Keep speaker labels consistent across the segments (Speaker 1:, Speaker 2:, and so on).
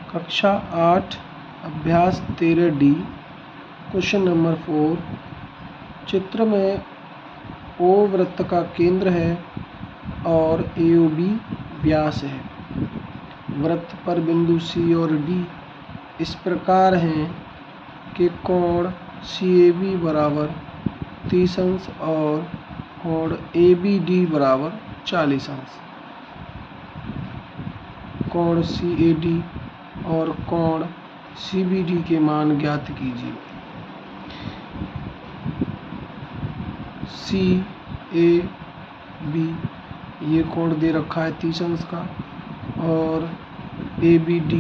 Speaker 1: कक्षा 8 अभ्यास 13D question number 4। चित्र में O वृत्त का केंद्र है और AOB व्यास है। वृत्त पर बिंदु C और D इस प्रकार हैं कि कोण CAB बराबर 30 अंश और कोण ABD बराबर 40 अंश। कोण CAD और कोण CBD के मान ज्ञात कीजिए। CAB ये कोण दे रखा है 30 अंश का और ABD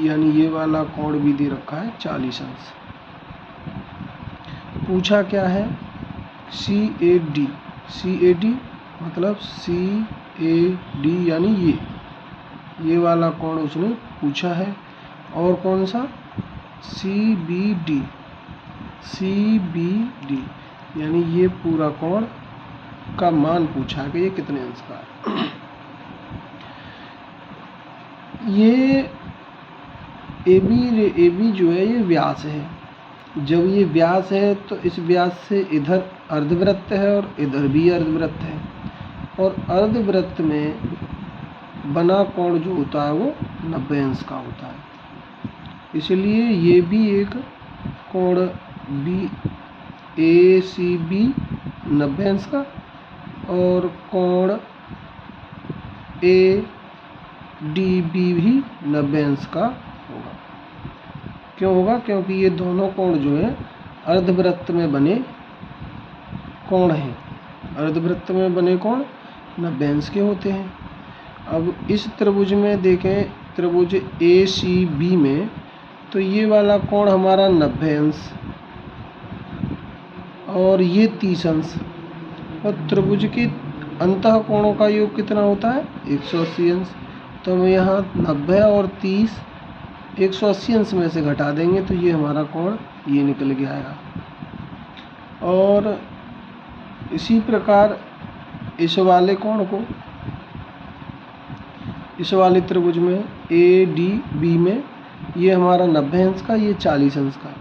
Speaker 1: यानी ये वाला कोण भी दे रखा है 40 अंश। पूछा क्या है? CAD मतलब CAD यानी ये वाला कोण उसने पूछा है। और कौन सा? CBD यानी ये पूरा कोण का मान पूछा है कि ये कितने अंश का है। ये AB जो है ये व्यास है। जब ये व्यास है तो इस व्यास से इधर अर्धवृत्त है और इधर भी अर्धवृत्त है, और अर्धवृत्त में बना कोण जो होता है वो 90 अंश का होता है। इसलिए ये भी एक कोण ACB 90 अंश का और कोण ADB भी 90 अंश का होगा। क्यों होगा? क्योंकि ये दोनों कोण जो है अर्धवृत्त में बने कोण हैं। अर्धवृत्त में बने कोण 90 अंश के होते हैं। अब इस त्रिभुज में देखें, त्रिभुज ACB में, तो ये वाला कोण हमारा 90 अंश और ये 30 अंश, और त्रिभुज के अंतः कोणों का योग कितना होता है? 180 अंश। तो हम यहाँ 90 और 30 180 अंश में से घटा देंगे तो ये हमारा कोण ये निकल के आएगा। और इसी प्रकार इस वाले कोण को, इस वाले त्रिभुज में ADB में, ये हमारा 90 अंश का, ये 40 अंश का।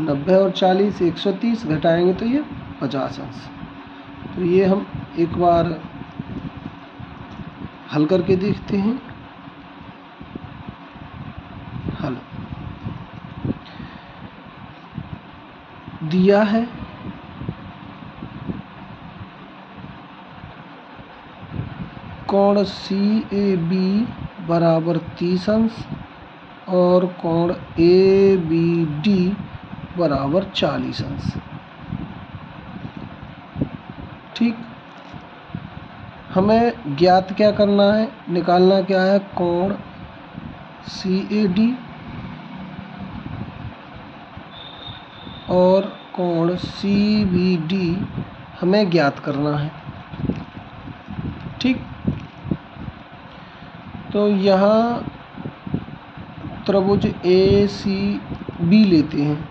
Speaker 1: 90 और 40 130 घटाएंगे तो ये 50 अंश। तो ये हम एक बार हल करके देखते हैं। हल दिया है कोण CAB बराबर 30 अंश और कोण ABD बराबर 40 अंश। ठीक, हमें ज्ञात क्या करना है, निकालना क्या है? कोण CAD और कोण CBD हमें ज्ञात करना है। ठीक, तो यहाँ त्रिभुज ACB लेते हैं,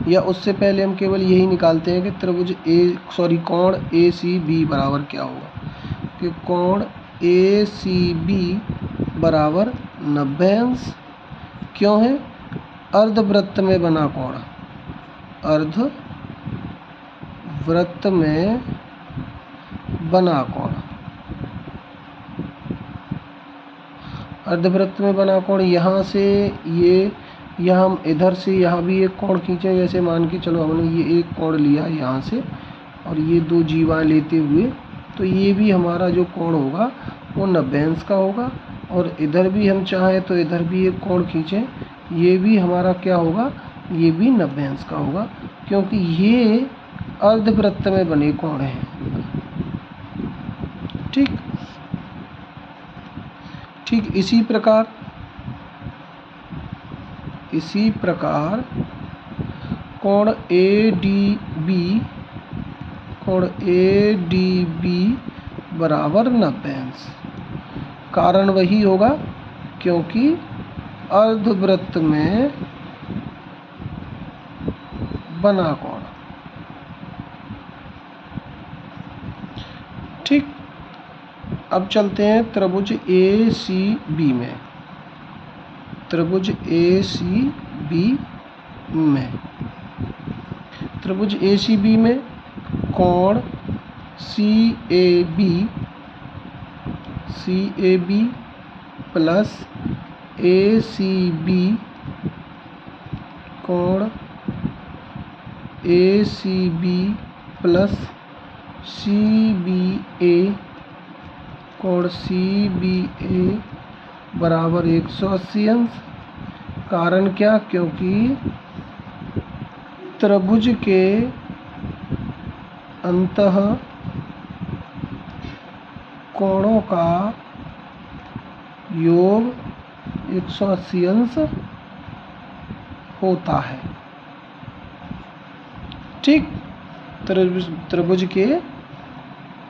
Speaker 1: या उससे पहले हम केवल यही निकालते हैं कि त्रिभुज कोण ACB बराबर क्या होगा। कि कोण ACB बराबर 90 अंश क्यों है? अर्धवृत्त में बना कोण, अर्धवृत्त में बना कोण, अर्धवृत्त में बना कोण। यहाँ से ये, यहाँ हम इधर से यहाँ भी एक कोण खींचे, जैसे मान के चलो हमने ये एक कोण लिया यहाँ से और ये दो जीवाएँ लेते हुए, तो ये भी हमारा जो कोण होगा वो 90 अंश का होगा। और इधर भी हम चाहें तो इधर भी एक कोण खींचें, ये भी हमारा क्या होगा? ये भी 90 अंश का होगा, क्योंकि ये अर्धवृत्त में बने कोण हैं। ठीक, इसी प्रकार कोण ADB बराबर 90 अंश। कारण वही होगा क्योंकि अर्धवृत्त में बना कोण। ठीक, अब चलते हैं त्रिभुज ACB में। त्रिभुज ACB में, त्रिभुज ACB में कोण CAB प्लस ACB, कोण ACB प्लस CBA, कोण CBA बराबर 180 अंश। कारण क्या? क्योंकि त्रिभुज के अंतः कोणों का योग 180 अंश होता है। ठीक, त्रिभुज के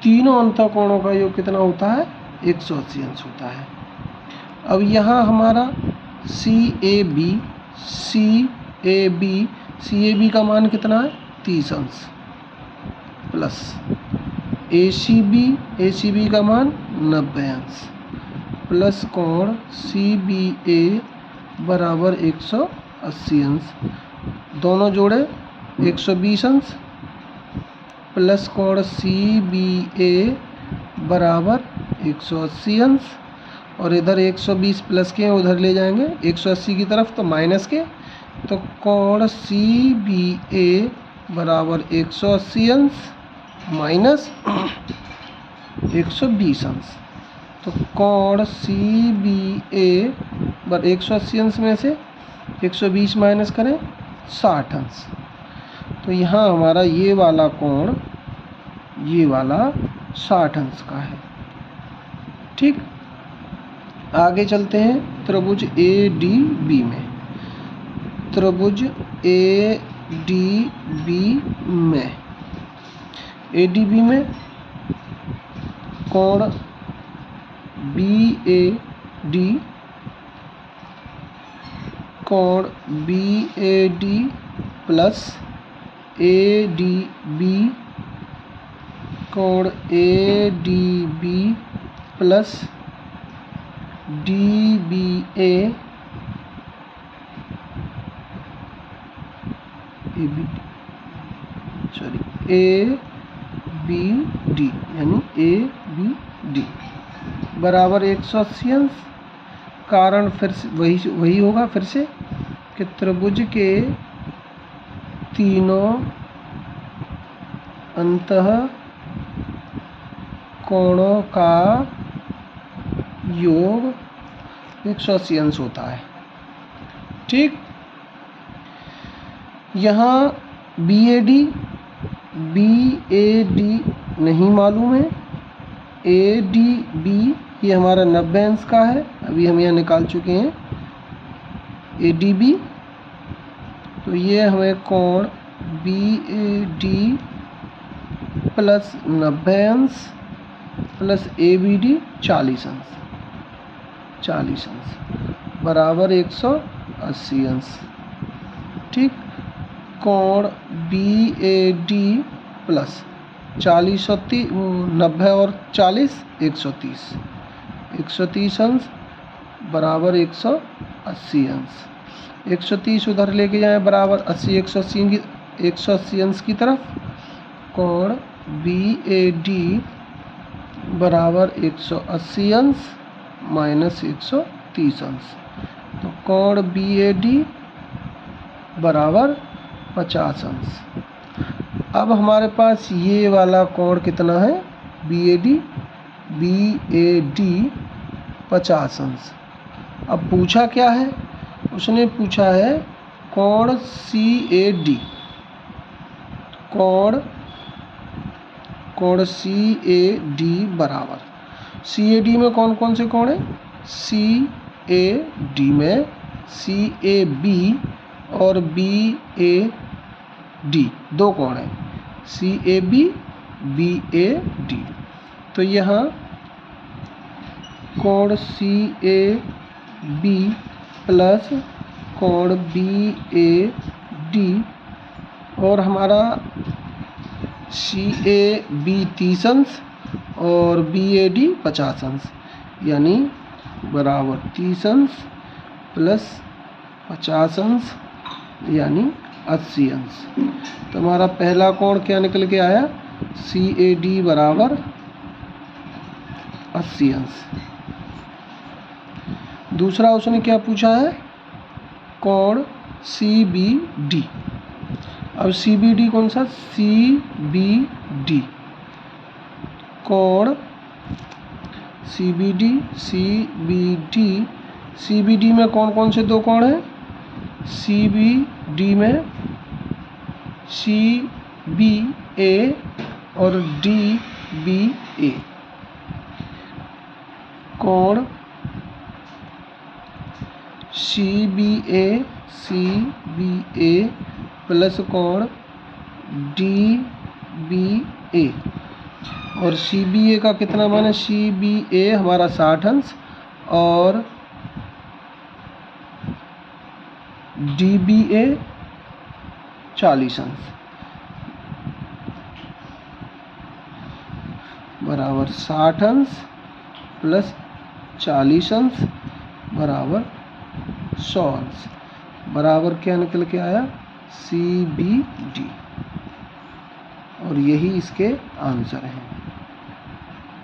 Speaker 1: तीनों अंतः कोणों का योग कितना होता है? 180 अंश होता है। अब यहाँ हमारा CAB का मान कितना है? 30 अंश प्लस ACB का मान 90 अंश प्लस कोण CBA बराबर 180 अंश, दोनों जोड़े 120 अंश प्लस कोण CBA बराबर 180 अंश, और इधर 120 प्लस के उधर ले जाएंगे 180 की तरफ, तो माइनस के, तो कोण CBA बराबर 180 अंश माइनस 120 अंश। तो कोण CBA बराबर 180 अंश में से 120 माइनस करें 60 अंश। तो यहाँ हमारा ये वाला कोण, ये वाला 60 अंश का है। ठीक, आगे चलते हैं त्रिभुज ADB में। त्रिभुज ADB में कोण BAD, कोण BAD प्लस ADB, कोण ADB प्लस DBA, ABD यानी ABD बराबर 180 अंश। कारण फिर से वही होगा फिर से कि त्रिभुज के तीनों अंतः कोणों का योग 180 अंश होता है। ठीक, यहाँ BAD नहीं मालूम है, ADB ये हमारा 90 अंश का है, अभी हम यहाँ निकाल चुके हैं। ADB, तो ये हमें कोण BAD प्लस 90 अंश प्लस ABD 40 अंश बराबर 180 अंश। ठीक, कोण BAD प्लस 40 और 90 और 40 130 अंश बराबर 180 अंश। 130 उधर लेके जाएं बराबर 80 180 अंश की तरफ, कोण BAD बराबर 180 अंश माइनस 130 अंश, तो कोण BAD बराबर 50 अंश। अब हमारे पास ये वाला कोण कितना है? BAD 50 अंश। अब पूछा क्या है? उसने पूछा है कोण CAD, कोण CAD बराबर, CAD में कौन कौन से कोण है? CAD में CAB और BAD दो कोण हैं, CAB BAD। तो यहाँ कोण CAB प्लस कोण BAD, और हमारा CAB 30 अंश और BAD 50 अंश, यानी बराबर 30 अंश प्लस 50 अंश यानी 80 अंश। तो हमारा पहला कोण क्या निकल के आया, CAD बराबर 80 अंश। दूसरा उसने क्या पूछा है, कोण CBD। अब CBD कौन सा, CBD कोण CBD में कौन कौन से दो कोण हैं, CBD में CBA और DBA। कोण CBA प्लस कोण DBA, और CBA का कितना मान है, CBA हमारा 60 अंश और DBA 40 अंश बराबर 60 अंश प्लस 40 अंश बराबर 100 अंश, बराबर क्या निकल के आया, CBD। और यही इसके आंसर हैं।